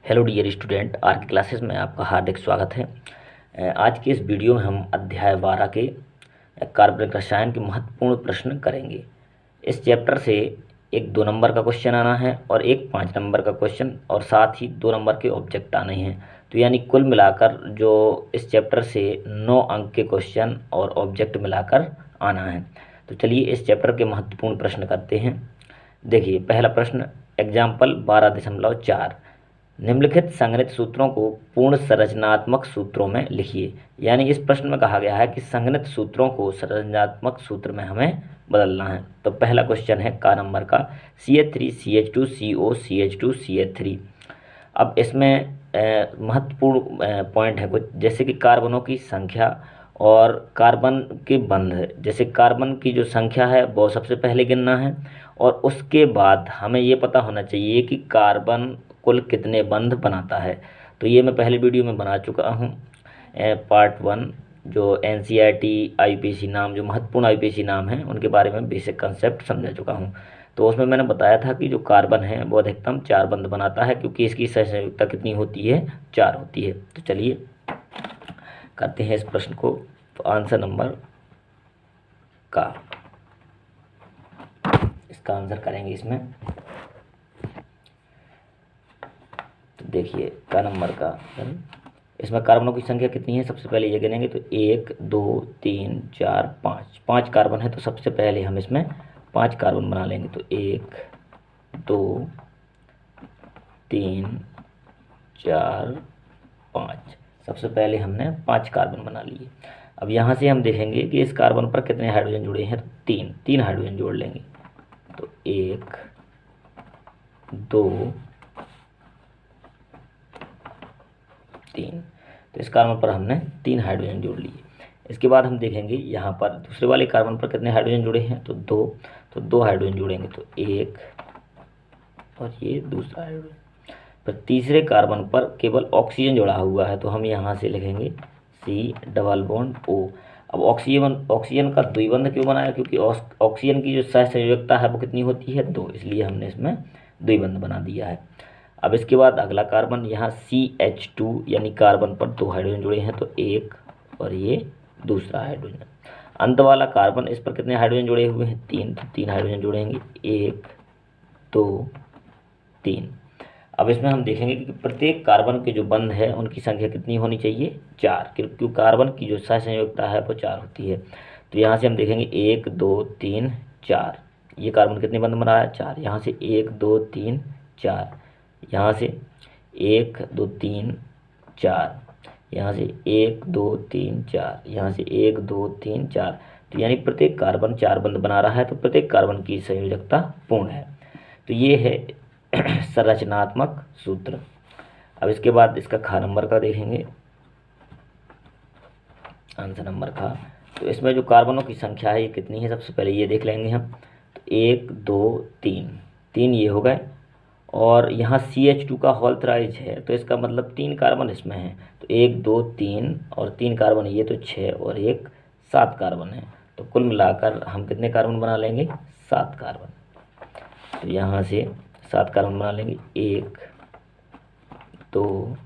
Hello dear student, are के classes में आपका हार्दिक स्वागत है। आज के इस वीडियो में हम अध्याय 12 के कार्बनिक रसायन के महत्वपूर्ण प्रश्न करेंगे। इस चैप्टर से एक 2 नंबर का क्वेश्चन आना है और एक 5 नंबर का क्वेश्चन और साथ ही 2 नंबर के ऑब्जेक्ट आने हैं। तो यानी कुल मिलाकर जो इस चैप्टर से 9 अंक के क्वेश्चन और ऑब्जेक्ट मिलाकर आना है। तो चलिए इस चैप्टर के महत्वपूर्ण प्रश्न करते हैं। देखिए पहला प्रश्न, एग्जाम्पल 12.4, निम्नलिखित संगणित सूत्रों को पूर्ण संरचनात्मक सूत्रों में लिखिए। यानी इस प्रश्न में कहा गया है कि संगणित सूत्रों को संरचनात्मक सूत्र में हमें बदलना है। तो पहला क्वेश्चन है का नंबर का CH3CH2CO CH2CH3। अब इसमें महत्वपूर्ण पॉइंट है कुछ, जैसे कि कार्बनों की संख्या और कार्बन के बंध। जैसे कार्बन की जो संख्या है वो सबसे पहले गिनना है और उसके बाद हमें ये पता होना चाहिए कि कार्बन कुल कितने बंध बनाता है। तो ये मैं पहले वीडियो में बना चुका हूँ, पार्ट 1, जो NCERT IUPAC नाम, जो महत्वपूर्ण IUPAC नाम है उनके बारे में बेसिक कंसेप्ट समझा चुका हूँ। तो उसमें मैंने बताया था कि जो कार्बन है वो अधिकतम 4 बंध बनाता है, क्योंकि इसकी सहसंयोजकता कितनी होती है, 4 होती है। तो चलिए करते हैं इस प्रश्न को। तो आंसर नंबर का, इसका आंसर करेंगे इसमें। तो देखिए का नंबर का, इसमें कार्बनों की संख्या कितनी है सबसे पहले ये गिनेंगे। तो 1 2 3 4 5, 5 कार्बन है। तो सबसे पहले हम इसमें 5 कार्बन बना लेंगे। तो 1 2 3 4 5, सबसे पहले हमने 5 कार्बन बना लिए। अब यहाँ से हम देखेंगे कि इस कार्बन पर कितने हाइड्रोजन जुड़े हैं। तो 3 हाइड्रोजन जोड़ लेंगे। तो 1 2 3, तो इस कार्बन पर हमने 3 हाइड्रोजन जोड़ लिए। इसके बाद हम देखेंगे यहाँ पर दूसरे वाले कार्बन पर कितने हाइड्रोजन जुड़े हैं। तो 2, तो 2 हाइड्रोजन जोड़ेंगे। तो 1 और ये दूसरा हाइड्रोजन। फिर तीसरे कार्बन पर केवल ऑक्सीजन जुड़ा हुआ है, तो हम यहाँ से लिखेंगे C+O। अब ऑक्सीजन का द्विबंध क्यों बनाया, क्योंकि ऑक्सीजन की जो सहसंयोजकता है वो कितनी होती है, 2, इसलिए हमने इसमें द्विबंध बना दिया है। अब इसके बाद अगला कार्बन, यहाँ CH2 यानी कार्बन पर 2 हाइड्रोजन जुड़े हैं। तो 1 और ये दूसरा हाइड्रोजन। अंत वाला कार्बन, इस पर कितने हाइड्रोजन जुड़े हुए हैं, 3, तो 3 हाइड्रोजन जुड़ेंगे। 1 2 3। अब इसमें हम देखेंगे कि प्रत्येक कार्बन के जो बंध है उनकी संख्या कितनी होनी चाहिए, 4, क्योंकि कार्बन की जो सहसंयोजकता है वो 4 होती है। तो यहाँ से हम देखेंगे 1 2 3 4, ये कार्बन कितने बंध बना रहा है, 4। यहाँ से 1 2 3 4, यहाँ से 1 2 3 4, यहाँ से 1 2 3 4, यहाँ से 1 2 3 4। तो यानी प्रत्येक कार्बन 4 बंध बना रहा है, तो प्रत्येक कार्बन की संयोजकता पूर्ण है। तो ये है संरचनात्मक सूत्र। अब इसके बाद इसका खा नंबर का देखेंगे, आंसर नंबर का। तो इसमें जो कार्बनों की संख्या है ये कितनी है, सबसे पहले ये देख लेंगे हम। तो 1 2 3, 3 ये हो गए। और यहाँ CH2 का होल थ्राइज है, तो इसका मतलब 3 कार्बन इसमें है। तो 1 2 3 और 3 कार्बन ये, तो 6 और 1 7 कार्बन है। तो कुल मिलाकर हम कितने कार्बन बना लेंगे, 7 कार्बन। तो यहाँ से 7 कार्बन बना लेंगे। 1 2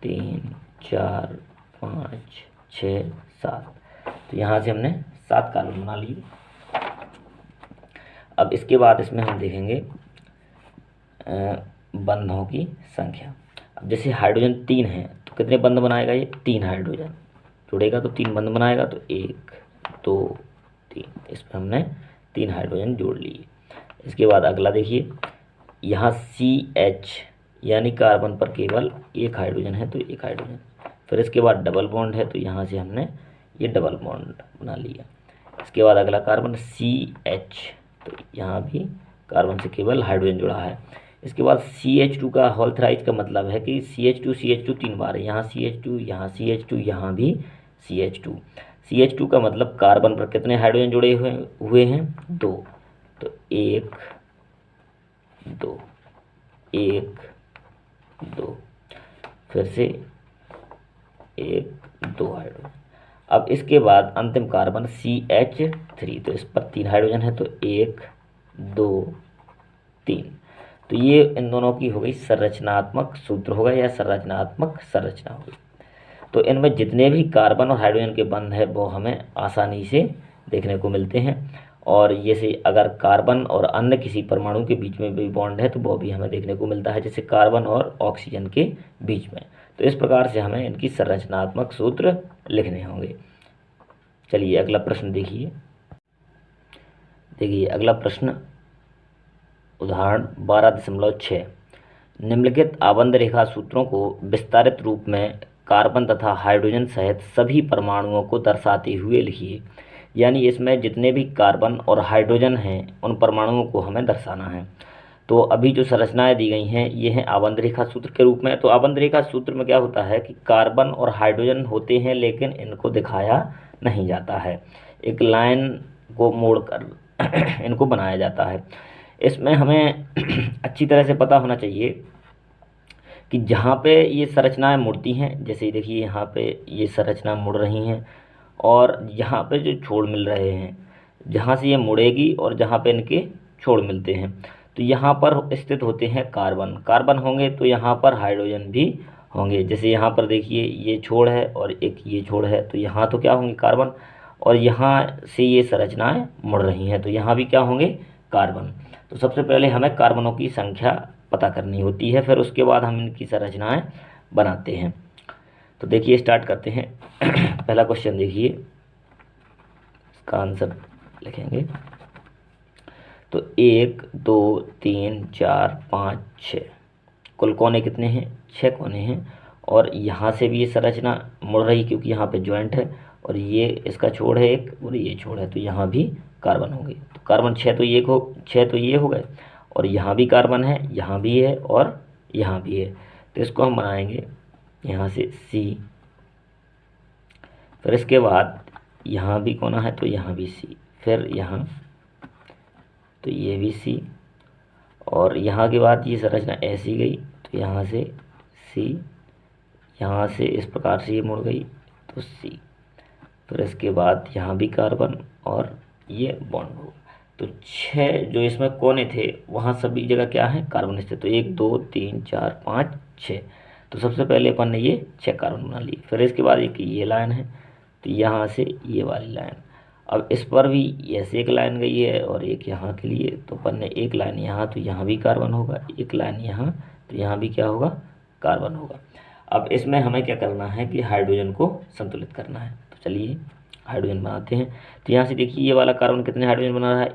3 4 5 6 7। तो यहाँ से हमने 7 कार्बन बना लिए। अब इसके बाद इसमें हम देखेंगे बंधों की संख्या। अब जैसे हाइड्रोजन 3 है तो कितने बंध बनाएगा, ये 3 हाइड्रोजन जुड़ेगा तो 3 बंध बनाएगा। तो 1 2 3, इस पर हमने 3 हाइड्रोजन जोड़ लिए। इसके बाद अगला देखिए, यहाँ CH यानी कार्बन पर केवल 1 हाइड्रोजन है, तो 1 हाइड्रोजन। फिर इसके बाद डबल बॉन्ड है, तो यहाँ से हमने ये डबल बॉन्ड बना लिया। इसके बाद अगला कार्बन CH, तो यहाँ भी कार्बन से केवल हाइड्रोजन जुड़ा है। इसके बाद CH2 का होल थ्राइज का मतलब है कि CH2 3 बार है, यहाँ CH2, यहाँ CH2, यहाँ भी CH2। CH2 का मतलब कार्बन पर कितने हाइड्रोजन जुड़े हुए हैं, 2। तो 1 2 1 2, फिर से 1 2 हाइड्रोजन। अब इसके बाद अंतिम कार्बन CH3, तो इस पर 3 हाइड्रोजन है। तो 1 2 3। तो ये इन दोनों की हो गई संरचनात्मक सूत्र होगा या संरचनात्मक संरचना होगी। तो इनमें जितने भी कार्बन और हाइड्रोजन के बंध है वो हमें आसानी से देखने को मिलते हैं, और जैसे अगर कार्बन और अन्य किसी परमाणु के बीच में भी बॉन्ड है तो वो भी हमें देखने को मिलता है, जैसे कार्बन और ऑक्सीजन के बीच में। तो इस प्रकार से हमें इनकी संरचनात्मक सूत्र लिखने होंगे। चलिए अगला प्रश्न देखिए। अगला प्रश्न उदाहरण 12.6, निम्नलिखित आबंध रेखा सूत्रों को विस्तारित रूप में कार्बन तथा हाइड्रोजन सहित सभी परमाणुओं को दर्शाते हुए लिखिए। यानी इसमें जितने भी कार्बन और हाइड्रोजन हैं उन परमाणुओं को हमें दर्शाना है। तो अभी जो संरचनाएं दी गई हैं ये हैं आबंध रेखा सूत्र के रूप में। तो आबंध रेखा सूत्र में क्या होता है कि कार्बन और हाइड्रोजन होते हैं लेकिन इनको दिखाया नहीं जाता है, एक लाइन को मोड़कर इनको बनाया जाता है। इसमें हमें अच्छी तरह से पता होना चाहिए कि जहाँ पे ये संरचनाएं मुड़ती हैं, जैसे देखिए यहाँ पे ये संरचना मुड़ रही हैं, और यहाँ पे जो छोड़ मिल रहे हैं, जहाँ से ये मुड़ेगी और जहाँ पे इनके छोड़ मिलते हैं, तो यहाँ पर स्थित होते हैं कार्बन। कार्बन होंगे तो यहाँ पर हाइड्रोजन भी होंगे। जैसे यहाँ पर देखिए ये छोड़ है और एक ये छोड़ है, तो यहाँ तो क्या होंगे कार्बन, और यहाँ से ये संरचनाएं मुड़ रही हैं तो यहाँ भी क्या होंगे कार्बन। तो सबसे पहले हमें कार्बनों की संख्या पता करनी होती है, फिर उसके बाद हम इनकी संरचनाएं बनाते हैं। तो देखिए स्टार्ट करते हैं। पहला क्वेश्चन देखिए, इसका आंसर लिखेंगे। तो 1 2 3 4 5 6 कुल कोने कितने हैं, 6 कोने हैं। और यहाँ से भी ये संरचना मुड़ रही क्योंकि यहाँ पे जॉइंट है, और ये इसका छोड़ है एक और ये छोड़ है, तो यहाँ भी कार्बन होंगे। तो कार्बन 6 तो ये हो गए, और यहाँ भी कार्बन है, यहाँ भी है और यहाँ भी है। तो इसको हम बनाएंगे यहाँ से C। फिर इसके बाद यहाँ भी कोना है तो यहाँ भी C, फिर यहाँ तो ये भी C, और यहाँ के बाद ये संरचना ऐसी गई तो यहाँ से C, यहाँ से इस प्रकार से ये मुड़ गई तो C। फिर इसके बाद यहाँ भी कार्बन और ये बॉन्ड होगा। तो 6 जो इसमें कोने थे वहाँ सभी जगह क्या है कार्बन स्थित। तो 1 2 3 4 5 6, तो सबसे पहले अपन ने ये 6 कार्बन बना लिए। फिर इसके बाद एक ये लाइन है तो यहाँ से ये वाली लाइन, अब इस पर भी ऐसे एक लाइन गई है और एक यहाँ के लिए, तो अपन ने एक लाइन यहाँ, तो यहाँ भी कार्बन होगा, एक लाइन यहाँ, तो यहाँ भी क्या होगा कार्बन होगा। अब इसमें हमें क्या करना है कि हाइड्रोजन को संतुलित करना है। तो चलिए हाइड्रोजन बनाते हैं। तो यहाँ से देखिए ये वाला कार्बन कितने हाइड्रोजन बना रहा है,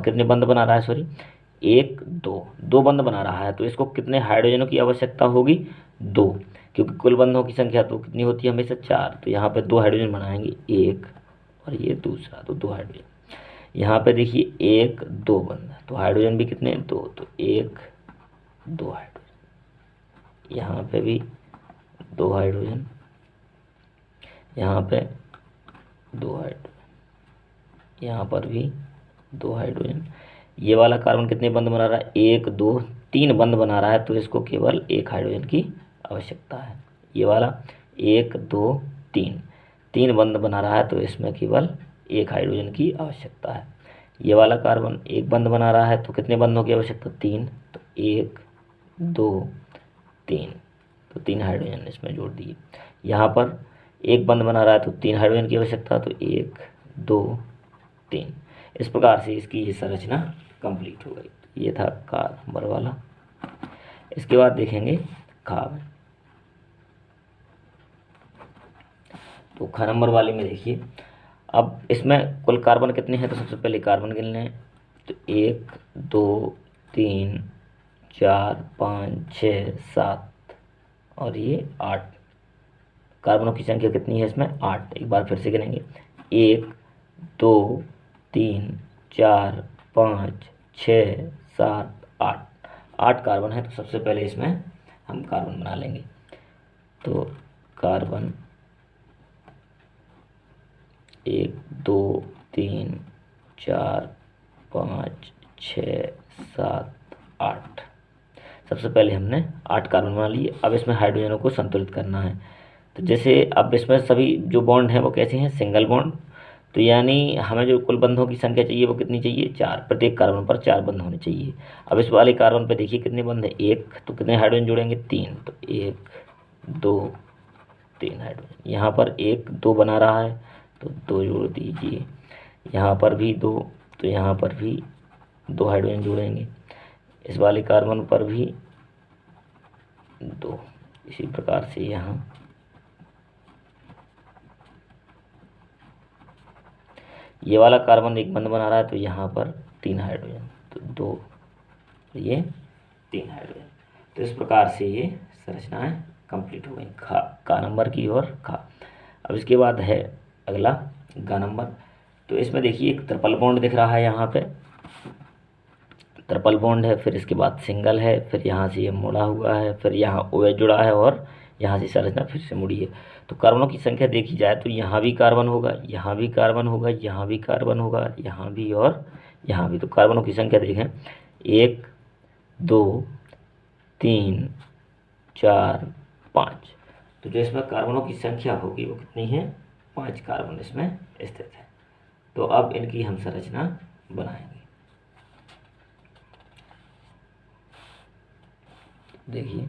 कितने बंध बना रहा है, सॉरी 1 2 बंध बना रहा है। तो इसको कितने हाइड्रोजनों की आवश्यकता होगी, 2, क्योंकि कुल बंधों की संख्या तो कितनी होती है हमेशा 4। तो यहाँ पे 2 हाइड्रोजन बनाएंगे, एक और ये दूसरा, तो 2 हाइड्रोजन। यहाँ पे देखिए 1 2 बंध, तो हाइड्रोजन भी कितने 2, तो 1 2 हाइड्रोजन। यहाँ पे भी 2 हाइड्रोजन, यहाँ पे 2 हाइड्रोजन, यहाँ पर भी 2 हाइड्रोजन। ये वाला कार्बन कितने बंध बना रहा है, 1 2 3 बंध बना रहा है, तो इसको केवल 1 हाइड्रोजन की आवश्यकता है। ये वाला 1 2 3 बंध बना रहा है, तो इसमें केवल 1 हाइड्रोजन की आवश्यकता है। ये वाला कार्बन 1 बंध बना रहा है, तो कितने बंधों की आवश्यकता, 3, तो 1 2 3, तो 3 हाइड्रोजन इसमें जोड़ दिए। यहाँ पर 1 बंध बना रहा है तो 3 हाइड्रोजन की आवश्यकता, तो 1 2 3। इस प्रकार से इसकी ये संरचना कंप्लीट हो गई। ये था का नंबर वाला। इसके बाद देखेंगे खा में। तो खा नंबर वाले में देखिए, अब इसमें कुल कार्बन कितने हैं, तो सबसे पहले कार्बन गिनने हैं। तो 1 2 3 4 5 6 7 और ये 8 कार्बनों की संख्या कितनी है इसमें, 8। एक बार फिर से गिनेंगे, 1 2 3 4 5 6 7 8 कार्बन है। तो सबसे पहले इसमें हम कार्बन बना लेंगे। तो कार्बन 1 2 3 4 5 6 7 8। सबसे पहले हमने 8 कार्बन बना लिए। अब इसमें हाइड्रोजनों को संतुलित करना है। तो जैसे अब इसमें सभी जो बॉन्ड हैं वो कैसे हैं, सिंगल बॉन्ड। तो यानी हमें जो कुल बंधों की संख्या चाहिए वो कितनी चाहिए, 4। प्रत्येक कार्बन पर 4 बंध होने चाहिए। अब इस वाले कार्बन पे देखिए कितने बंध है, 1, तो कितने हाइड्रोजन जुड़ेंगे, 3। तो 1 2 3 हाइड्रोजन। यहाँ पर 1 2 बना रहा है तो 2 जोड़ दीजिए, यहाँ पर भी 2, तो यहाँ पर भी 2 हाइड्रोजन जुड़ेंगे, इस वाले कार्बन पर भी 2। इसी प्रकार से यहाँ ये वाला कार्बन एक बंध बना रहा है तो यहाँ पर 3 हाइड्रोजन, तो 2, तो ये 3 हाइड्रोजन। तो इस प्रकार से ये संरचनाएं कंप्लीट हो गई का नंबर की और खा। अब इसके बाद है अगला गा नंबर। तो इसमें देखिए एक ट्रिपल बॉन्ड दिख रहा है, यहाँ पे ट्रिपल बॉन्ड है, फिर इसके बाद सिंगल है, फिर यहाँ से ये मुड़ा हुआ है, फिर यहाँ OH जुड़ा है और यहाँ से संरचना फिर से मुड़ी है। तो कार्बनों की संख्या देखी जाए तो यहाँ भी कार्बन होगा, यहाँ भी कार्बन होगा, यहाँ भी कार्बन होगा, यहाँ भी और यहाँ भी। तो कार्बनों की संख्या देखें, 1 2 3 4 5। तो जो इसमें कार्बनों की संख्या होगी वो कितनी है, 5 कार्बन इसमें स्थित है। तो अब इनकी हम संरचना बनाएंगे। देखिए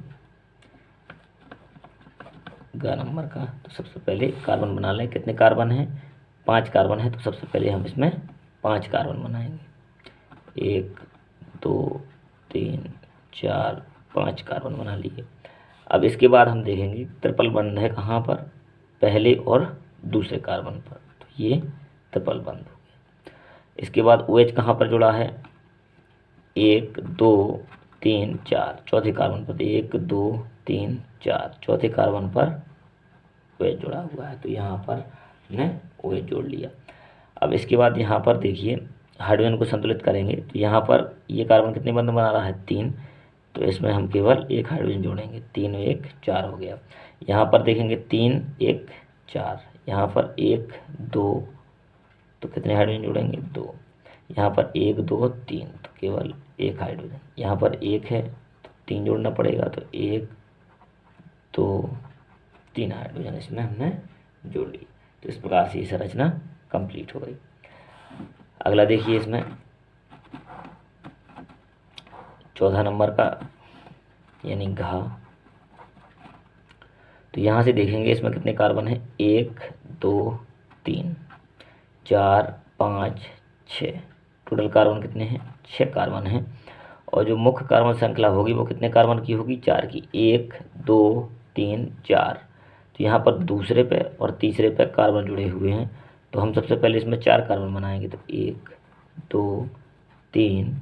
गा नंबर का, तो सबसे पहले कार्बन बना लें। कितने कार्बन हैं, 5 कार्बन है, तो सबसे पहले हम इसमें 5 कार्बन बनाएंगे। 1 2 3 4 5 कार्बन बना लिए। अब इसके बाद हम देखेंगे ट्रिपल बंध है कहाँ पर, पहले और दूसरे कार्बन पर, तो ये ट्रिपल बंध हो गया। इसके बाद OH कहाँ पर जुड़ा है, 1 2 3 4 चौथे कार्बन पर, 1 2 3 4 चौथे कार्बन पर OH जुड़ा हुआ है, तो यहाँ पर हमने OH जोड़ लिया। अब इसके बाद यहाँ पर देखिए हाइड्रोजन को संतुलित करेंगे, तो यहाँ पर ये कार्बन कितने बंध बना रहा है, 3, तो इसमें हम केवल 1 हाइड्रोजन जोड़ेंगे, 3 1 4 हो गया। यहाँ पर देखेंगे 3 1 4, यहाँ पर 1 2, तो कितने हाइड्रोजन जोड़ेंगे, 2। यहाँ पर 1 2 3, तो केवल 1 हाइड्रोजन। यहाँ पर 1 है तो 3 जोड़ना पड़ेगा, तो 1 2 3 हाइड्रोजन इसमें हमने जोड़ ली। तो इस प्रकार से ये संरचना कंप्लीट हो गई। अगला देखिए इसमें चौथा नंबर का यानी घा। तो यहाँ से देखेंगे इसमें कितने कार्बन है, 1 2 3 4 5 6, टोटल कार्बन कितने हैं, 6 कार्बन हैं। और जो मुख्य कार्बन श्रृंखला होगी वो कितने कार्बन की होगी, 4 की, 1 2 3 4। तो यहाँ पर दूसरे पे और तीसरे पे कार्बन जुड़े हुए हैं, तो हम सबसे पहले इसमें 4 कार्बन बनाएंगे, तो 1 2 3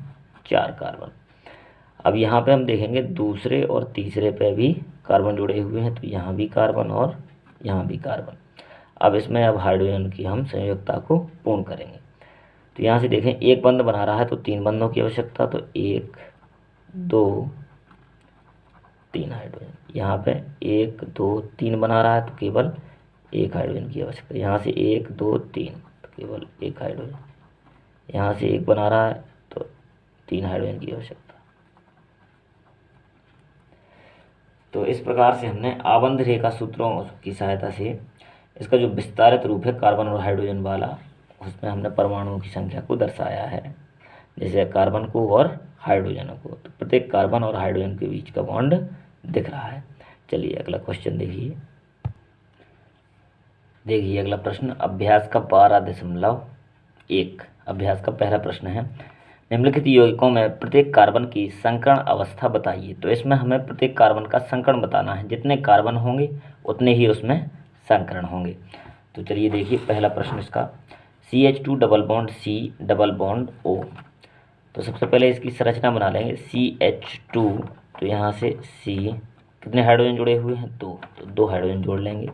4 कार्बन। अब यहाँ पे हम देखेंगे दूसरे और तीसरे पे भी कार्बन जुड़े हुए हैं, तो यहाँ भी कार्बन और यहाँ भी कार्बन। अब इसमें अब हाइड्रोजन की हम संयोजकता को पूर्ण करेंगे। तो यहाँ से देखें एक बंध बना रहा है तो 3 बंधों की आवश्यकता, तो 1 2 3 हाइड्रोजन। यहाँ पे 1 2 3 बना रहा है तो केवल 1 हाइड्रोजन की आवश्यकता। यहाँ से 1 2 3 तो केवल 1 हाइड्रोजन। यहाँ से 1 बना रहा है तो 3 हाइड्रोजन की आवश्यकता। तो इस प्रकार से हमने आबंध रेखा सूत्रों की सहायता से इसका जो विस्तारित रूप है कार्बन और हाइड्रोजन वाला, उसमें हमने परमाणुओं की संख्या को दर्शाया है, जैसे कार्बन को और हाइड्रोजन को। तो प्रत्येक कार्बन और हाइड्रोजन के बीच का बॉन्ड दिख रहा है। चलिए अगला क्वेश्चन देखिए अगला प्रश्न अभ्यास का 12.1 अभ्यास का पहला प्रश्न है, निम्नलिखित यौगिकों में प्रत्येक कार्बन की संकरण अवस्था बताइए। तो इसमें हमें प्रत्येक कार्बन का संकरण बताना है, जितने कार्बन होंगे उतने ही उसमें संकरण होंगे। तो चलिए देखिए पहला प्रश्न इसका, CH2 double bond C double bond O। तो सबसे पहले इसकी संरचना बना लेंगे, CH2, तो यहाँ से C, कितने हाइड्रोजन जुड़े हुए हैं, 2, तो 2 हाइड्रोजन जोड़ लेंगे।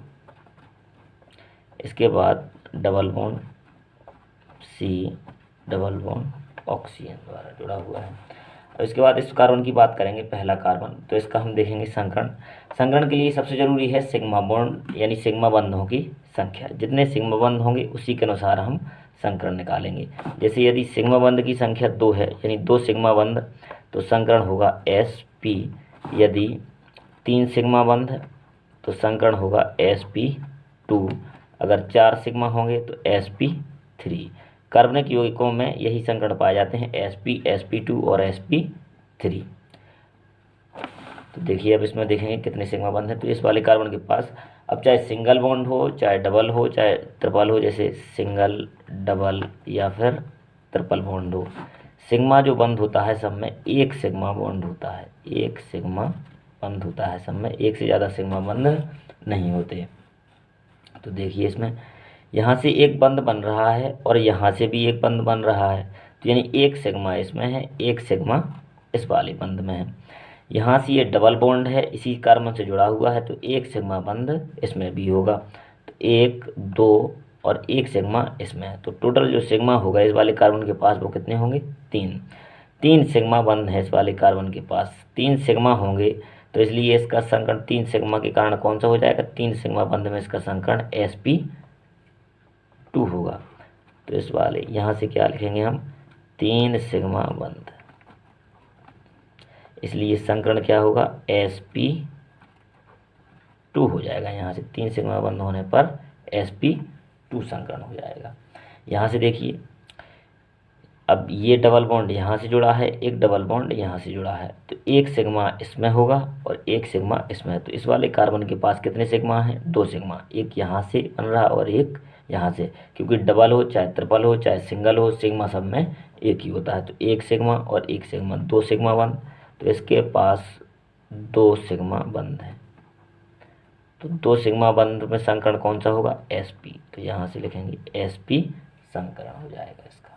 इसके बाद double bond C double bond oxygen द्वारा जुड़ा हुआ है। और इसके बाद इस कार्बन की बात करेंगे, पहला कार्बन, तो इसका हम देखेंगे संकरण। संकरण के लिए सबसे जरूरी है सिग्मा बॉन्ड यानी सिग्मा बंधों की संख्या। जितने सिग्मा बंध होंगे उसी के अनुसार हम संकरण निकालेंगे। जैसे यदि सिग्मा बंध की संख्या 2 है यानी 2 सिग्मा बंध, तो संकरण होगा sp। यदि 3 सिग्मा बंध है तो संकरण होगा sp2। अगर 4 सिग्मा होंगे तो sp 3। कार्बनिक यौगिकों में यही संकरण पाए जाते हैं, sp, sp2 और sp3। तो देखिए अब इसमें देखेंगे कितने सिग्मा बंध हैं। तो इस वाले कार्बन के पास अब चाहे सिंगल बॉन्ड हो, चाहे डबल हो, चाहे ट्रिपल हो, जैसे सिंगल, डबल या फिर ट्रिपल बॉन्ड हो, सिग्मा जो बंद होता है सब में एक सिग्मा बॉन्ड होता है, एक सिग्मा बंद होता है सब में, एक से ज़्यादा सिग्मा बंद नहीं होते। तो देखिए इसमें यहाँ से एक बंद बन रहा है और यहाँ से भी एक बंद बन रहा है, तो यानी एक सिग्मा इसमें है, एक सिग्मा इस वाले बंद में है। यहाँ से ये डबल बॉन्ड है, इसी कार्बन से जुड़ा हुआ है, तो एक सिग्मा बंद इसमें भी होगा। तो 1, 2 और एक सिग्मा इसमें है, तो टोटल जो सिग्मा होगा इस वाले कार्बन के पास वो कितने होंगे? 3। 3 सिग्मा बंद है इस वाले कार्बन के पास, 3 सिग्मा होंगे, तो इसलिए इसका संकरण 3 सिग्मा के कारण कौन सा हो जाएगा? 3 सिग्मा बंद में इसका संकरण sp2 होगा। तो इस वाले यहाँ से क्या लिखेंगे हम? 3 सिग्मा बंद, इसलिए संकरण क्या होगा? sp2 हो जाएगा। यहाँ से 3 सिग्मा बंद होने पर sp2 संकरण हो जाएगा। यहाँ से देखिए अब ये डबल बॉन्ड यहाँ से जुड़ा है, एक डबल बॉन्ड यहाँ से जुड़ा है, तो एक सिग्मा इसमें होगा और एक सिग्मा इसमें है। तो इस वाले कार्बन के पास कितने सिग्मा हैं? 2 सिग्मा, एक यहाँ से बन रहा और एक यहाँ से, क्योंकि डबल हो चाहे ट्रिपल हो चाहे सिंगल हो, सिग्मा सब में एक ही होता है। तो एक सिग्मा और एक सिग्मा, 2 सिग्मा बंद, तो इसके पास 2 सिग्मा बंद है। तो 2 सिग्मा बंद में संकरण कौन सा होगा? sp। तो यहाँ से लिखेंगे sp संकरण हो जाएगा इसका।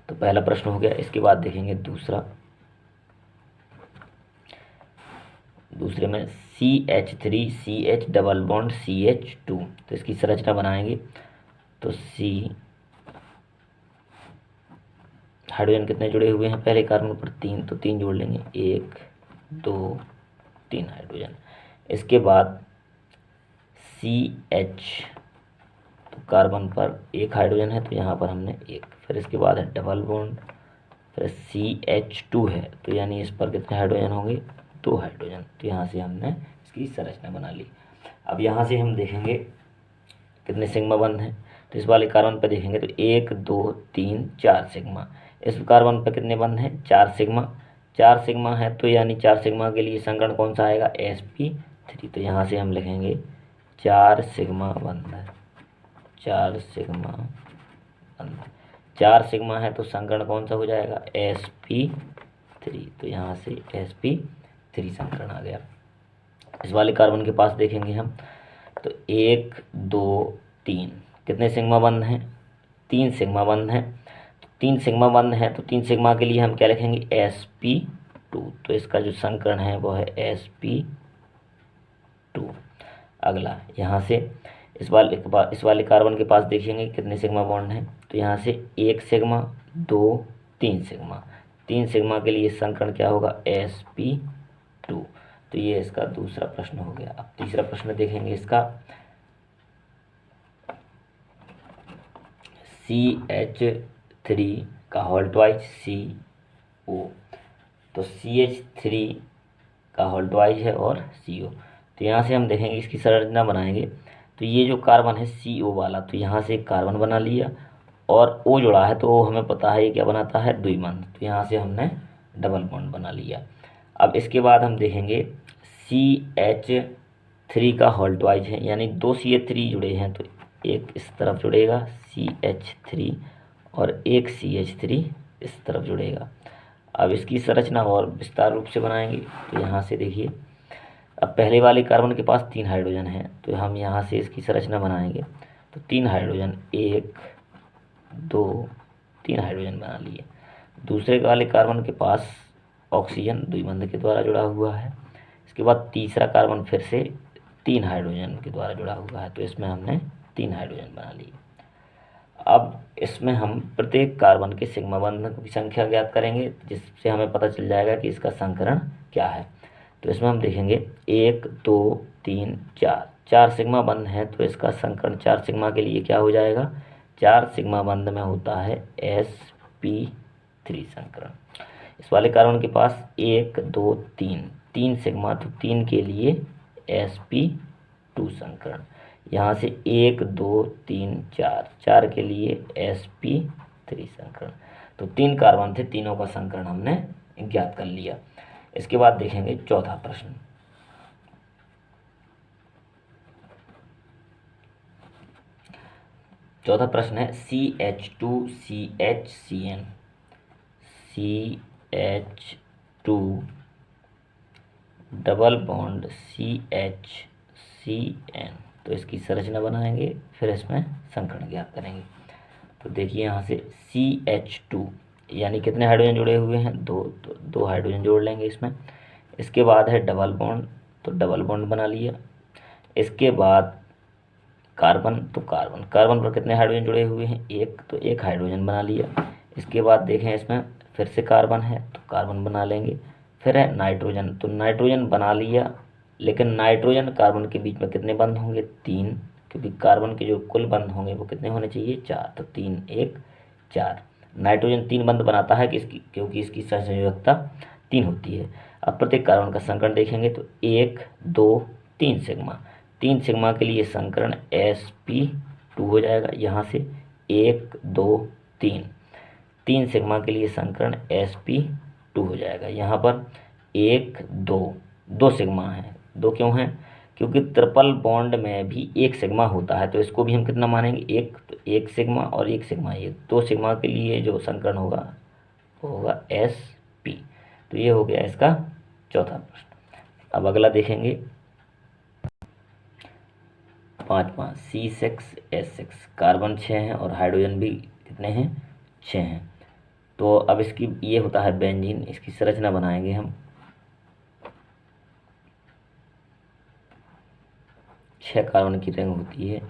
तो पहला प्रश्न हो गया। इसके बाद देखेंगे दूसरे में CH3 CH double bond CH2। तो इसकी संरचना बनाएंगे। तो C हाइड्रोजन कितने जुड़े हुए हैं पहले कार्बन पर? 3, तो 3 जोड़ लेंगे, 1, 2, 3 हाइड्रोजन। इसके बाद CH, तो कार्बन पर एक हाइड्रोजन है, तो यहाँ पर हमने एक। फिर इसके बाद है डबल बॉन्ड, फिर CH2 है, तो यानी इस पर कितने हाइड्रोजन होंगे? 2 हाइड्रोजन। तो यहाँ से हमने इसकी संरचना बना ली। अब यहाँ से हम देखेंगे कितने सिग्मा बंद हैं। तो इस वाले कार्बन पर देखेंगे तो 1, 2, 3, 4 सिग्मा। इस कार्बन पर कितने बंद हैं? 4 सिग्मा। 4 सिग्मा है, तो यानी 4 सिग्मा के लिए संकरण कौन सा आएगा? sp3। तो यहाँ से हम लिखेंगे 4 सिग्मा बंद है, 4 सिग्मा बंद। 4 सिग्मा है तो संकरण कौन सा हो जाएगा? sp3। तो यहाँ से sp3 संकरण आ गया। इस वाले कार्बन के पास देखेंगे हम तो 1, 2, 3 कितने सिग्मा बंद हैं? 3 सिग्मा बंद हैं। 3 सिग्मा बंद है, तो 3 सिग्मा के लिए हम क्या लिखेंगे? sp2। तो इसका जो संकरण है वो है sp2। अगला यहाँ से इस वाले कार्बन के पास देखेंगे कितने सिग्मा बॉन्ड हैं। तो यहाँ से 1 सिग्मा, 2, 3 सिग्मा। 3 सिग्मा के लिए संकरण क्या होगा? sp2। तो ये इसका दूसरा प्रश्न हो गया। अब तीसरा प्रश्न देखेंगे इसका। CH3 का होल ट्वाइस CO। तो CH3 का होल ट्वाइस है और CO। तो यहाँ से हम देखेंगे इसकी संरचना बनाएंगे। तो ये जो कार्बन है CO वाला, तो यहाँ से एक कार्बन बना लिया और O जुड़ा है, तो O हमें पता है ये क्या बनाता है? द्विबंध। तो यहाँ से हमने डबल बॉन्ड बना लिया। अब इसके बाद हम देखेंगे CH3 का होल ट्वाइस है, यानी 2 CH3 जुड़े हैं, तो एक इस तरफ जुड़ेगा CH3 और एक CH3 इस तरफ जुड़ेगा। अब इसकी संरचना और विस्तार रूप से बनाएंगे। तो यहाँ से देखिए, अब पहले वाले कार्बन के पास 3 हाइड्रोजन हैं, तो हम यहाँ से इसकी संरचना बनाएंगे। तो 3 हाइड्रोजन, 1, 2, 3 हाइड्रोजन बना लिए। दूसरे वाले कार्बन के पास ऑक्सीजन द्विबंध के द्वारा जुड़ा हुआ है। इसके बाद तीसरा कार्बन फिर से 3 हाइड्रोजन के द्वारा जुड़ा हुआ है, तो इसमें हमने 3 हाइड्रोजन बना लिए। अब इसमें हम प्रत्येक कार्बन के सिग्मा बंधन की संख्या ज्ञात करेंगे, जिससे हमें पता चल जाएगा कि इसका संकरण क्या है। तो इसमें हम देखेंगे 1, 2, 3, 4, 4 सिग्मा बंध है, तो इसका संकरण 4 सिग्मा के लिए क्या हो जाएगा? 4 सिग्मा बंध में होता है sp3 संकरण। इस वाले कार्बन के पास 1, 2, 3 सिग्मा, तो 3 के लिए sp2 संकरण। यहाँ से 1 2 3 4, 4 के लिए sp3 संकरण। तो 3 कार्बन थे, तीनों का संकरण हमने ज्ञात कर लिया। इसके बाद देखेंगे चौथा प्रश्न। चौथा प्रश्न है CH2CHCN, CH2 double bond CHCN। तो इसकी संरचना बनाएंगे, फिर इसमें संकरण ज्ञात करेंगे। तो देखिए यहाँ से CH2 यानी कितने हाइड्रोजन जुड़े हुए हैं, 2, तो 2 हाइड्रोजन जोड़ लेंगे इसमें। इसके बाद है डबल बॉन्ड, तो डबल बॉन्ड बना लिया। इसके बाद कार्बन, तो कार्बन पर कितने हाइड्रोजन जुड़े हुए हैं, 1, तो 1 हाइड्रोजन बना लिया। इसके बाद देखें इसमें फिर से कार्बन है, तो कार्बन बना लेंगे। फिर है नाइट्रोजन, तो नाइट्रोजन बना लिया, लेकिन नाइट्रोजन कार्बन के बीच में कितने बंध होंगे, 3, क्योंकि कार्बन के जो कुल बंध होंगे वो कितने होने चाहिए, 4, तो 3 1 4। नाइट्रोजन 3 बंध बनाता है क्योंकि इसकी संयोजकता 3 होती है। अब प्रत्येक कार्बन का संकरण देखेंगे तो 1 2 3 सिग्मा, 3 सिग्मा के लिए संकरण sp2 हो जाएगा। यहाँ से 1 2 3, 3 सिग्मा के लिए संकरण sp2 हो जाएगा। यहाँ पर 1 2, 2 सिग्मा है, 2 क्यों है, क्योंकि ट्रिपल बॉन्ड में भी 1 सिग्मा होता है, तो इसको भी हम कितना मानेंगे, 1, तो 1 सिग्मा और 1 सिग्मा, ये 2 सिग्मा के लिए जो संकरण होगा वो होगा sp। तो ये हो गया इसका चौथा प्रश्न। अब अगला देखेंगे 5 C6H6, कार्बन 6 हैं और हाइड्रोजन भी कितने हैं, 6 हैं। तो अब इसकी ये होता है बेंजीन, इसकी संरचना बनाएंगे हम। 6 कार्बन की रिंग होती है।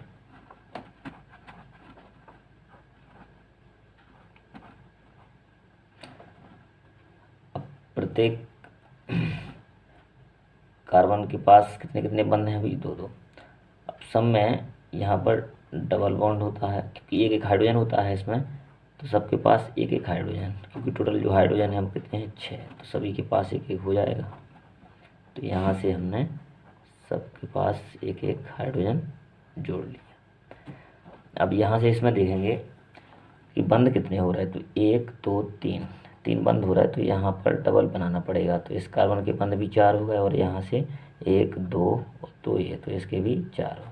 अब प्रत्येक कार्बन के पास कितने कितने बंध हैं, अभी 2 2। अब सब में यहाँ पर डबल बॉन्ड होता है, क्योंकि 1 1 हाइड्रोजन होता है इसमें, तो सबके पास 1 1 हाइड्रोजन, क्योंकि टोटल जो हाइड्रोजन है हम कितने हैं, 6, तो सभी के पास 1 1 हो जाएगा। तो यहाँ से हमने सबके पास 1 1 हाइड्रोजन जोड़ लिया। अब यहाँ से इसमें देखेंगे कि बंद कितने हो रहे हैं, तो 1 2 3, 3 बंद हो रहा है, तो यहाँ पर डबल बनाना पड़ेगा। तो इस कार्बन के बंद भी 4 हो गए, और यहाँ से 1 2 और 2 ही है, तो इसके भी 4 हो गए।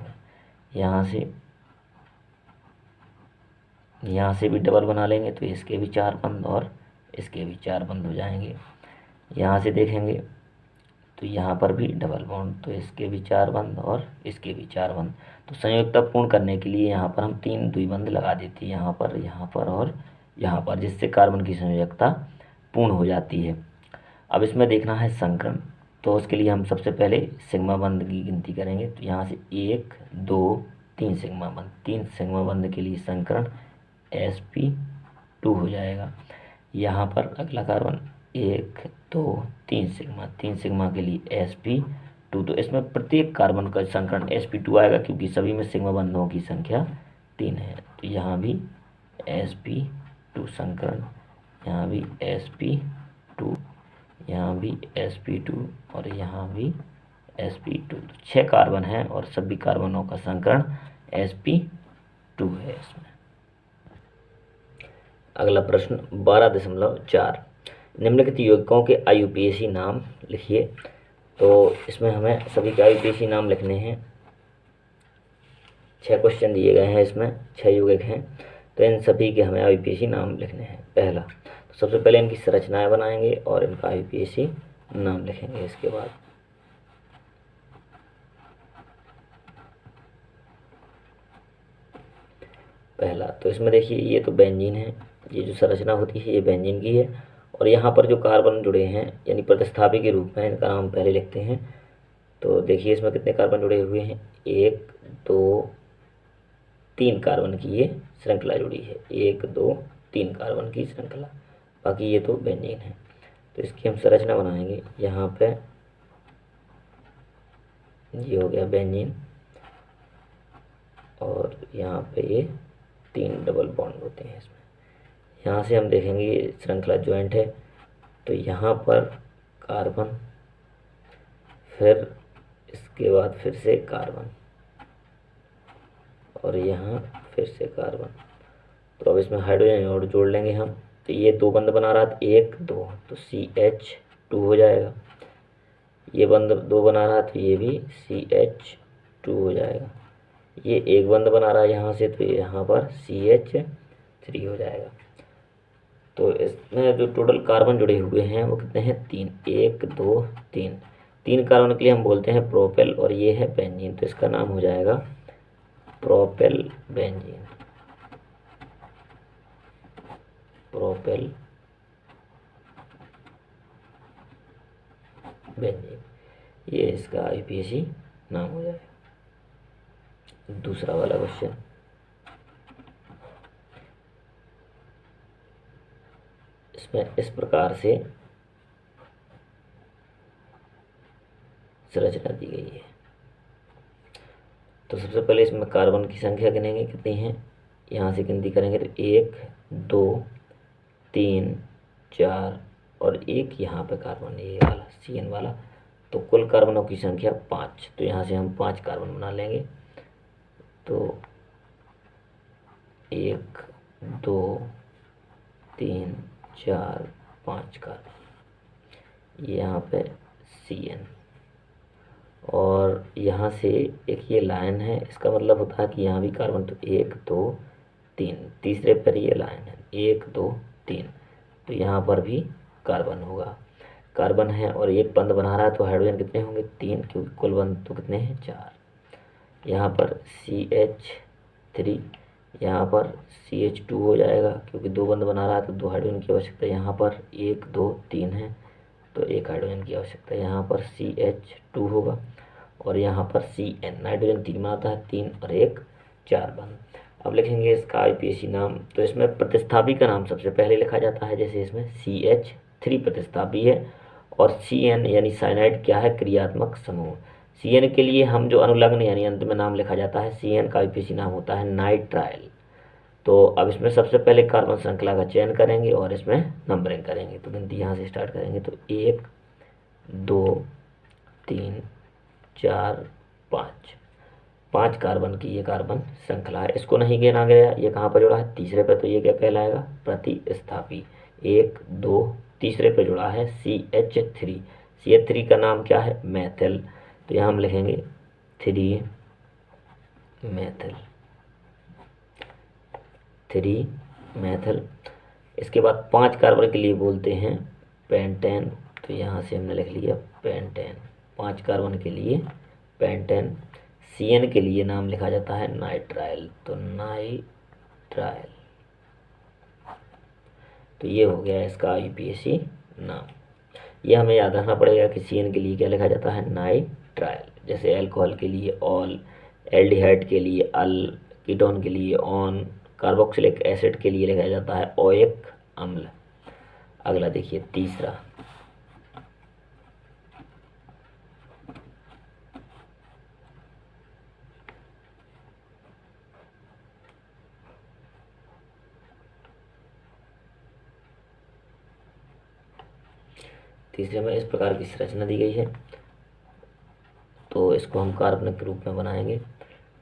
यहाँ से भी डबल बना लेंगे, तो इसके भी 4 बंद और इसके भी 4 बंद हो जाएंगे। यहाँ से देखेंगे तो यहाँ पर भी डबल बॉन्ड, तो इसके भी 4 बंद और इसके भी 4 बंद। तो संयोजकता पूर्ण करने के लिए यहाँ पर हम 3 द्विबंध लगा देते हैं, यहाँ पर और यहाँ पर, जिससे कार्बन की संयोजकता पूर्ण हो जाती है। अब इसमें देखना है संकरण, तो उसके लिए हम सबसे पहले सिग्मा बंध की गिनती करेंगे। तो यहाँ से 1 2 3 सिग्मा बंध, 3 सिग्मा बंध के लिए संकरण sp2 हो जाएगा। यहाँ पर अगला कार्बन 1 2 3 सिग्मा, 3 सिग्मा के लिए sp2, तो इसमें प्रत्येक कार्बन का संकरण sp2 आएगा, क्योंकि सभी में सिग्मा बंधों की संख्या 3 है। तो यहाँ भी sp2 संकरण, यहाँ भी sp2, यहाँ भी sp2 और यहाँ भी sp2। तो 6 कार्बन हैं और सभी कार्बनों का संकरण sp2 है इसमें। अगला प्रश्न 12.4, निम्नलिखित यौगिकों के IUPAC नाम लिखिए। तो इसमें हमें सभी के IUPAC नाम लिखने हैं। 6 क्वेश्चन दिए गए हैं, इसमें 6 यौगिक हैं, तो इन सभी के हमें IUPAC नाम लिखने हैं। पहला, तो सबसे पहले इनकी संरचनाएं बनाएंगे और इनका IUPAC नाम लिखेंगे। इसके बाद पहला, तो इसमें देखिए ये तो बेंजीन है, ये जो संरचना होती है ये बेंजीन की है, और यहाँ पर जो कार्बन जुड़े हैं यानी प्रतिस्थापी के रूप में इनका नाम पहले लिखते हैं। तो देखिए इसमें कितने कार्बन जुड़े हुए हैं, 1 2 3 कार्बन की ये श्रृंखला जुड़ी है, 1 2 3 कार्बन की श्रृंखला, बाकी ये तो बेंजीन है। तो इसकी हम संरचना बनाएंगे। यहाँ पे ये हो गया बेंजीन, और यहाँ पे ये 3 डबल बॉन्ड होते हैं इसमें। यहाँ से हम देखेंगे ये श्रृंखला ज्वाइंट है, तो यहाँ पर कार्बन, फिर इसके बाद फिर से कार्बन, और यहाँ फिर से कार्बन। तो अब इसमें हाइड्रोजन और जोड़ लेंगे हम। तो ये 2 बंद बना रहा था, 1 2, तो CH2 हो जाएगा। ये बंद 2 बना रहा तो ये भी CH2 हो जाएगा। ये 1 बंद बना रहा है यहाँ से, तो यहाँ पर CH3 हो जाएगा। तो इसमें जो टोटल कार्बन जुड़े हुए हैं वो कितने हैं? 3, 1 2 3। 3 कार्बन के लिए हम बोलते हैं प्रोपेल, और ये है बेंजीन, तो इसका नाम हो जाएगा प्रोपेल बेंजीन। प्रोपेल बेंजीन, ये इसका IUPAC नाम हो जाएगा। दूसरा वाला क्वेश्चन, इसमें इस प्रकार से संरचना दी गई है। तो सबसे पहले इसमें कार्बन की संख्या गिनेंगे कितनी है, यहाँ से गिनती करेंगे तो 1 2 3 4 और 1 यहाँ पे कार्बन, ये वाला CN वाला। तो कुल कार्बनों की संख्या 5। तो यहाँ से हम 5 कार्बन बना लेंगे। तो 1 2 3 4 5 कार्बन, यहाँ पे CN। और यहाँ से एक ये लाइन है, इसका मतलब होता है कि यहाँ भी कार्बन। तो 1 2 3, तीसरे पर ये लाइन है 1 2 3, तो यहाँ पर भी कार्बन होगा। कार्बन है और एक बंद बना रहा है, तो हाइड्रोजन कितने होंगे? 3, क्योंकि कुल बंद तो कितने हैं? 4। यहाँ पर CH3, यहाँ पर CH2 हो जाएगा, क्योंकि 2 बंद बना रहा है तो 2 हाइड्रोजन की आवश्यकता है। यहाँ पर 1 2 3 है, तो 1 हाइड्रोजन की आवश्यकता है। यहाँ पर CH2 होगा, और यहाँ पर CN, नाइट्रोजन 3 बनाता है, 3 और 1 4 बंद। अब लिखेंगे इसका IUPAC नाम। तो इसमें प्रतिस्थापी का नाम सबसे पहले लिखा जाता है, जैसे इसमें CH3 प्रतिस्थापी है, और CN यानी साइनाइड क्या है? क्रियात्मक समूह। CN के लिए हम जो अनुलग्न यानी अंत में नाम लिखा जाता है, CN का IUPAC नाम होता है नाइट्राइल। तो अब इसमें सबसे पहले कार्बन श्रृंखला का चयन करेंगे और इसमें नंबरिंग करेंगे। तो गिनती यहाँ से स्टार्ट करेंगे। तो 1 2 3 4 5, 5 कार्बन की ये कार्बन श्रृंखला है। इसको नहीं गिना गया, ये कहाँ पर जुड़ा है? तीसरे पे। तो ये क्या कहलाएगा? प्रतिस्थापी। 1 2, तीसरे पे जुड़ा है CH3। CH3 का नाम क्या है? मेथिल। तो यहाँ हम लिखेंगे 3 मेथिल, 3 मेथिल। इसके बाद 5 कार्बन के लिए बोलते हैं पेंटेन। तो यहाँ से हमने लिख लिया पेंटेन, 5 कार्बन के लिए पेंटेन। CN के लिए नाम लिखा जाता है नाइट्राइल। तो नाइट्राइल, तो ये हो गया इसका IUPAC नाम। ये हमें याद रखना पड़ेगा कि CN के लिए क्या लिखा जाता है? नाइट्राइल। जैसे अल्कोहल के लिए ऑल, एल्डिहाइड के लिए अल, कीटोन के लिए ऑन, कार्बोक्सिलिक एसिड के लिए लिखा जाता है ओइक अम्ल। अगला देखिए तीसरा, तीसरे में इस प्रकार की संरचना दी गई है। तो इसको हम कार्बन के रूप में बनाएंगे।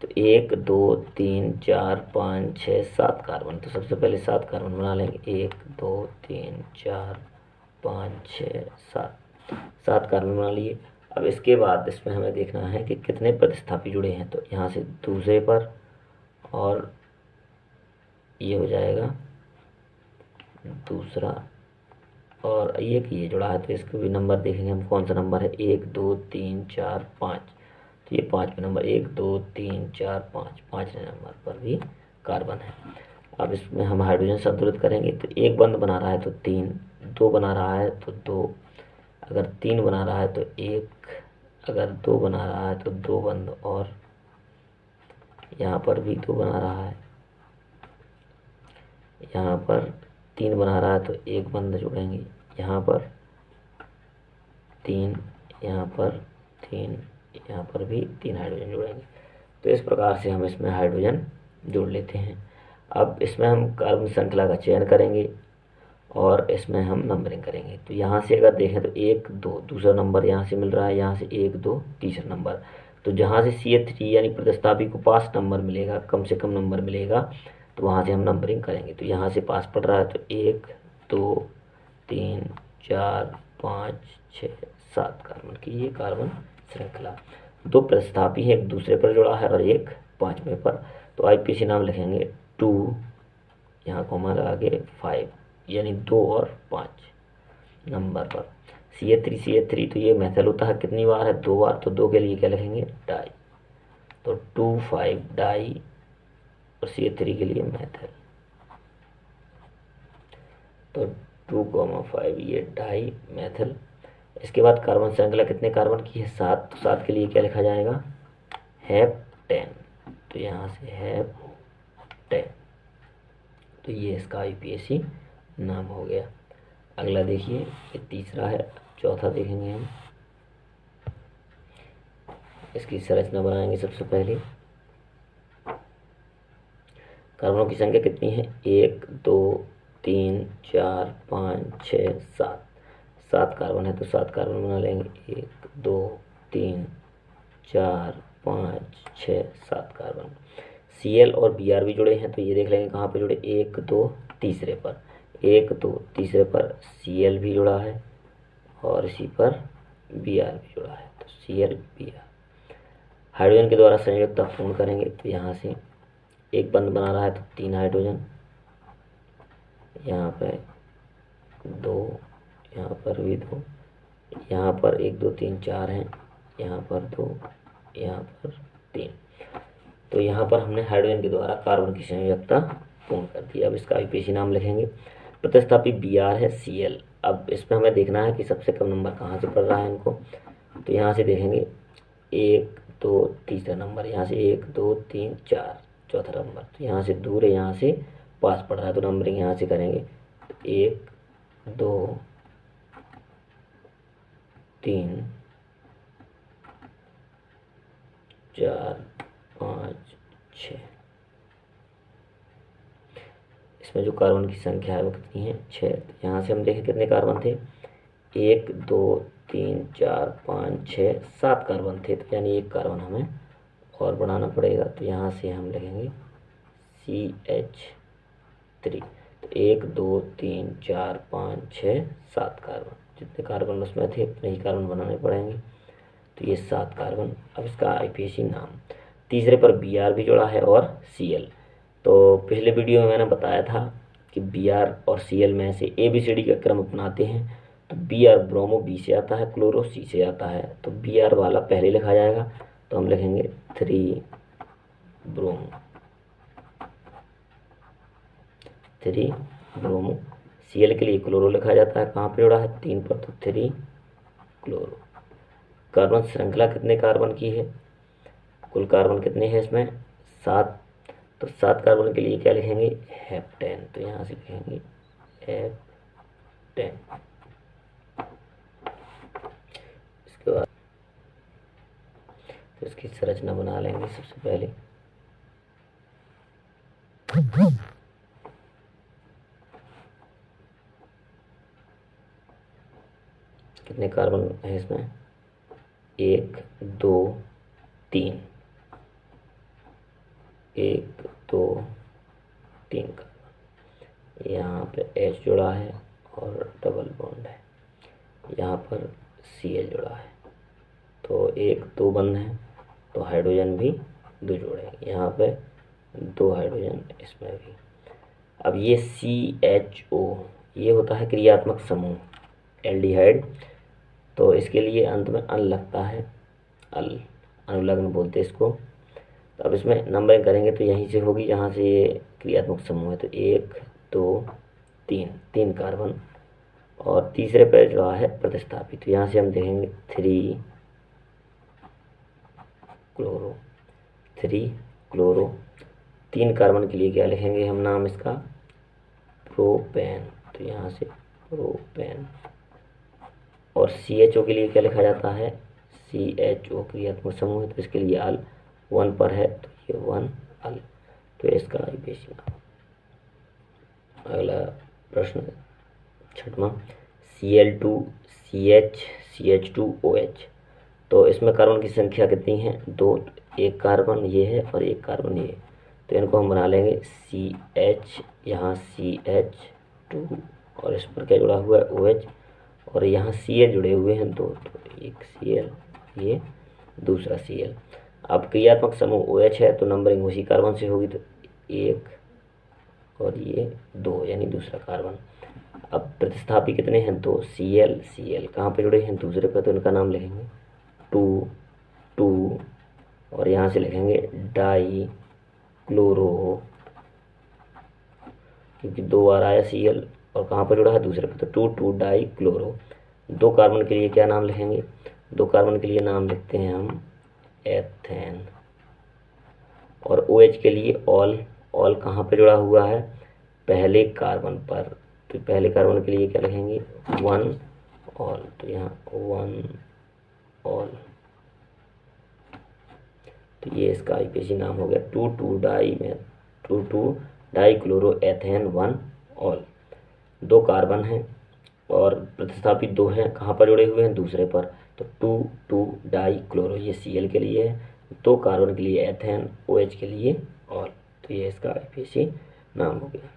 तो 1 2 3 4 5 6 7 कार्बन। तो सबसे पहले 7 कार्बन बना लेंगे। 1 2 3 4 5 6 7, 7 कार्बन बना लिए। अब इसके बाद इसमें हमें देखना है कि कितने प्रतिस्थापी जुड़े हैं। तो यहाँ से दूसरे पर, और ये हो जाएगा दूसरा, और ये जुड़ा है। तो इसको भी नंबर देखेंगे हम, कौन सा नंबर है? 1 2 3 4 5। तो ये 5वें नंबर, 1 2 3 4 5, 5वें नंबर पर भी कार्बन है। अब इसमें हम हाइड्रोजन संतुलित करेंगे। तो 1 बंद बना रहा है तो 3, 2 बना रहा है तो 2, अगर 3 बना रहा है तो 1, अगर 2 बना रहा है तो 2 बंद, और यहाँ पर भी 2 बना रहा है, यहाँ पर 3 बना रहा है तो 1 बंद जुड़ेंगे। यहाँ पर 3, यहाँ पर 3, यहाँ पर भी 3 हाइड्रोजन जुड़ेंगे। तो इस प्रकार से हम इसमें हाइड्रोजन जोड़ लेते हैं। अब इसमें हम कार्बन श्रृंखला का चयन करेंगे और इसमें हम नंबरिंग करेंगे। तो यहाँ से अगर देखें तो 1 2 दूसरा नंबर यहाँ से मिल रहा है, यहाँ से 1 2 तीसरा नंबर। तो जहाँ से CH3 यानी प्रतिस्थापी को पास नंबर मिलेगा, कम से कम नंबर मिलेगा, तो वहाँ से हम नंबरिंग करेंगे। तो यहाँ से पास पड़ रहा है तो 1 2 3 4 5 6 7 कार्बन की ये कार्बन श्रृंखला। दो प्रतिस्थापी है, एक दूसरे पर जुड़ा है और एक पाँचवें पर। तो IUPAC नाम लिखेंगे 2, यहाँ कॉमा लगा के 5, यानी 2 और 5 नंबर पर। CH3 तो ये मेथल होता है, कितनी बार है? 2 बार। तो 2 के लिए क्या लिखेंगे? डाई। तो 2,5 डाई और CH3 के लिए मेथल। तो 2,5 ये डाई मेथल। इसके बाद कार्बन श्रृंखला कितने कार्बन की है? 7। तो 7 के लिए क्या लिखा जाएगा? हेप्टेन। तो यहाँ से हेप्टेन। तो ये इसका IUPAC नाम हो गया। अगला देखिए, ये तीसरा है, चौथा देखेंगे हम। इसकी संरचना बनाएंगे सबसे पहले। कार्बनों की संख्या कितनी है? 1 2 3 4 5 6 7। 7 कार्बन है तो 7 कार्बन बना लेंगे। 1 2 3 4 5 6 7 कार्बन। Cl और Br भी जुड़े हैं, तो ये देख लेंगे कहाँ पे जुड़े? 1 2 तीसरे पर। 1 2 तीसरे पर Cl भी जुड़ा है और इसी पर Br भी जुड़ा है। तो Cl Br हाइड्रोजन के द्वारा संयुक्तता पूर्ण करेंगे। तो यहाँ से एक बंध बना रहा है तो 3 हाइड्रोजन, यहाँ पे 2, यहाँ पर भी 2, यहाँ पर 1 2 3 4 हैं, यहाँ पर 2, यहाँ पर 3। तो यहाँ पर हमने हाइड्रोजन के द्वारा कार्बन की संयुक्तता पूर्ण कर दी। अब इसका IUPAC नाम लिखेंगे। प्रतिस्थापी Br है Cl। अब इसमें हमें देखना है कि सबसे कम नंबर कहाँ से पड़ रहा है इनको। तो यहाँ से देखेंगे 1 2 तीसरा नंबर, यहाँ से 1 2 3 4 चौथा नंबर। तो यहाँ से दूर है, यहाँ से पास पड़ रहा है, तो नंबरिंग यहाँ से करेंगे। 1 2 3 4 5 6। इसमें जो कार्बन की संख्या है वो कितनी है? 6। तो यहाँ से हम देखें कितने कार्बन थे? 1 2 3 4 5 6 7 कार्बन थे, तो यानी एक कार्बन हमें और बढ़ाना पड़ेगा। तो यहाँ से हम लिखेंगे CH3। तो 1 2 3 4 5 6 7 कार्बन, जितने कार्बन उसमें थे उतने ही कार्बन बनाने पड़ेंगे। तो ये 7 कार्बन। अब इसका IUPAC नाम। तीसरे पर Br भी जुड़ा है और Cl। तो पिछले वीडियो में मैंने बताया था कि Br और Cl में से ABCD का क्रम अपनाते हैं। तो Br ब्रोमो B से आता है, क्लोरो C से आता है। तो Br वाला पहले लिखा जाएगा, तो हम लिखेंगे 3 ब्रोमो, 3 ब्रोमो। Cl के लिए क्लोरो लिखा जाता है, कहाँ पे जुड़ा है? 3 पर, तो 3 क्लोरो। कार्बन श्रृंखला कितने कार्बन की है? कुल कार्बन कितने हैं इसमें? 7। तो 7 कार्बन के लिए क्या लिखेंगे? हेप्टेन। तो यहाँ से लिखेंगे हेप्टेन। इसके बाद तो इसकी संरचना बना लेंगे सबसे पहले। कितने कार्बन है इसमें? 1 2 3, 1 2 3 कार्बन। यहाँ पे H जुड़ा है और डबल बॉन्ड है, यहाँ पर Cl जुड़ा है। तो 1 2 बंद है, तो हाइड्रोजन भी 2 जोड़ेंगे, यहाँ पे 2 हाइड्रोजन, इसमें भी। अब ये CHO ये होता है क्रियात्मक समूह, एल्डिहाइड। तो इसके लिए अंत में अल लगता है, अल, अनुलग्न बोलते हैं इसको। तो अब इसमें नंबरिंग करेंगे तो यहीं से होगी, जहाँ से ये क्रियात्मक समूह है। तो 1 2 3, 3 कार्बन और तीसरे पे जो है प्रतिस्थापी। तो यहाँ से हम देखेंगे 3 क्लोरो, 3 क्लोरो। 3 कार्बन के लिए क्या लिखेंगे हम नाम इसका? प्रोपेन। तो यहाँ से प्रोपेन। और CHO के लिए क्या लिखा जाता है? CHO क्रियात्मक समूह है, तो इसके लिए अल 1 पर है, तो ये 1 अल। तो इसका IUPAC नाम। अगला प्रश्न 6वां, Cl2 CH CH2OH। तो इसमें कार्बन की संख्या कितनी है, 2, एक कार्बन ये है और एक कार्बन ये है, तो इनको हम बना लेंगे CH, यहाँ CH2 और इस पर क्या जुड़ा हुआ है OH, और यहाँ Cl जुड़े हुए हैं 2, तो एक Cl, ये दूसरा Cl। अब क्रियात्मक समूह OH है तो नंबरिंग उसी कार्बन से होगी, तो 1 और ये 2 यानी दूसरा कार्बन। अब प्रतिस्थापी कितने हैं, 2, Cl कहाँ पे जुड़े हैं, दूसरे पे, तो इनका नाम लिखेंगे 2 और यहाँ से लिखेंगे डाई क्लोरो, क्योंकि 2 बार आया Cl और कहाँ पर जुड़ा है, दूसरे पे, तो 2 डाई क्लोरो। 2 कार्बन के लिए क्या नाम लिखेंगे, 2 कार्बन के लिए नाम लिखते हैं हम एथेन, और OH के लिए ऑल कहाँ पे जुड़ा हुआ है, पहले कार्बन पर, तो पहले कार्बन के लिए क्या लिखेंगे 1 ऑल, तो यहाँ 1 ऑल, तो ये इसका IPAC नाम हो गया 2 die chloro ethane 1 all. 2 carbon हैं और प्रतिस्थापी 2 हैं, कहाँ पर जुड़े हुए हैं, दूसरे पर, तो 2 डाई क्लोरो, ये Cl के लिए है, 2 कार्बन के लिए एथेन, OH के लिए ऑल, तो ये इसका IPAC नाम हो गया।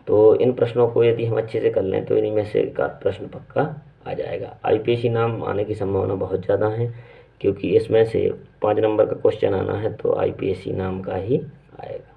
तो इन प्रश्नों को यदि हम अच्छे से कर लें तो इन्हीं में से का प्रश्न पक्का आ जाएगा। IPAC नाम आने की संभावना बहुत ज़्यादा है, क्योंकि इसमें से 5 नंबर का क्वेश्चन आना है तो IPAC नाम का ही आएगा।